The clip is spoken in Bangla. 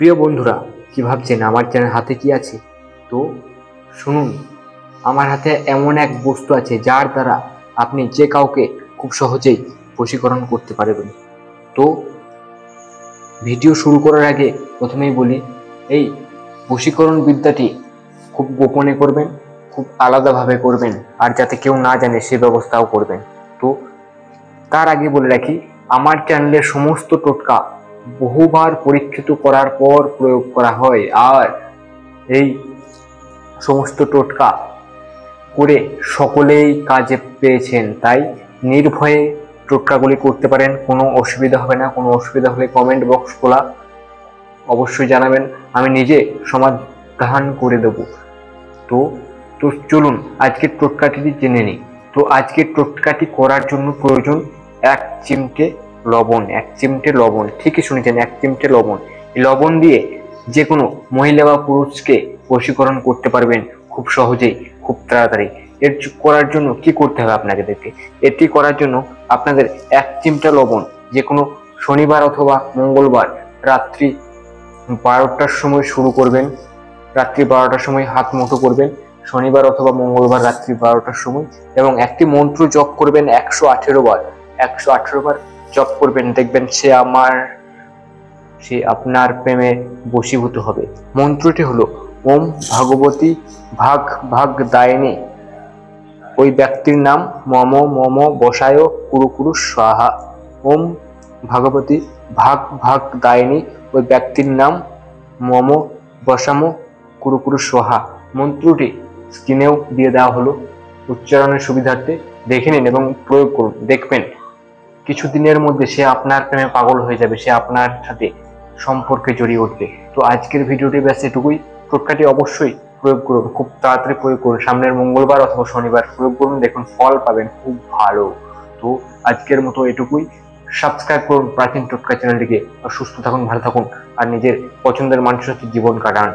প্রিয় বন্ধুরা, কি ভাবছেন আমার চ্যানেল হাতে কি আছে? তো শুনুন, আমার হাতে এমন এক বস্তু আছে যার দ্বারা আপনি যে কাউকে খুব সহজেই বশীকরণ করতে পারবেন। তো ভিডিও শুরু করার আগে প্রথমেই বলি, এই বশীকরণ বিদ্যাটি খুব গোপনে করবেন, খুব আলাদাভাবে করবেন, আর যাতে কেউ না জানে সে ব্যবস্থাও করবেন। তো তার আগে বলে রাখি, আমার চ্যানেলের সমস্ত টোটকা বহুবার পরীক্ষিত করার পর প্রয়োগ করা হয়, আর এই সমস্ত টোটকা করে সকলেই কাজে পেয়েছেন। তাই নির্ভয়ে টোটকাগুলি করতে পারেন, কোনো অসুবিধা হবে না। কোনো অসুবিধা হলে কমেন্ট বক্স খোলা, অবশ্যই জানাবেন, আমি নিজে সমাধান করে দেব। তো তো চলুন আজকের টোটকাটি জেনে নিই। তো আজকের টোটকাটি করার জন্য প্রয়োজন 1 চিমটে লবণ। 1 চিমটে লবণ, ঠিকই শুনেছেন, 1 চিমটে লবণ। এই লবণ দিয়ে যে কোনো মহিলা বা পুরুষকে বশীকরণ করতে পারবেন খুব সহজেই, খুব তাড়াতাড়ি। এর করার জন্য কি করতে হবে আপনাদেরকে? এটি করার জন্য আপনাদের 1 চিমটা লবণ যে কোনো শনিবার অথবা মঙ্গলবার রাত্রি 12টার সময় শুরু করবেন। রাত্রি 12টার সময় হাত মুঠো করবেন, শনিবার অথবা মঙ্গলবার রাত্রি 12টার সময়, এবং একটি মন্ত্র জপ করবেন 118 বার। 118 বার জপ করবেন, দেখবেন সে আপনার প্রেমে বশীভূত হবে। মন্ত্রটি হলো ওম ভগবতী ভাগ ভাগ দায়িনী, ওই ব্যক্তির নাম মম মম বসায় কুরু কুরু স্বাহা। ওম ভগবতী ভাগ ভাগ দায়িনী, ওই ব্যক্তির নাম মম বসামো কুরু কুরু স্বাহা। মন্ত্রটি স্ক্রিনেও দিয়ে দেওয়া হলো, উচ্চারণের সুবিধার্থে দেখে নিন এবং প্রয়োগ করুন। দেখবেন কিছুদিনের মধ্যে সে আপনার প্রেমে পাগল হয়ে যাবে, সে আপনার সাথে সম্পর্কে জড়িয়ে উঠবে। তো আজকের ভিডিওটি ব্যাস এটুকুই। টোটকাটি অবশ্যই প্রয়োগ করুন, খুব তাড়াতাড়ি প্রয়োগ করুন। সামনের মঙ্গলবার অথবা শনিবার প্রয়োগ করুন, দেখুন ফল পাবেন খুব ভালো। তো আজকের মতো এটুকুই। সাবস্ক্রাইব করুন প্রাচীন টোটকা চ্যানেলটিকে। সুস্থ থাকুন, ভালো থাকুন, আর নিজের পছন্দের মানুষের সাথে জীবন কাটান।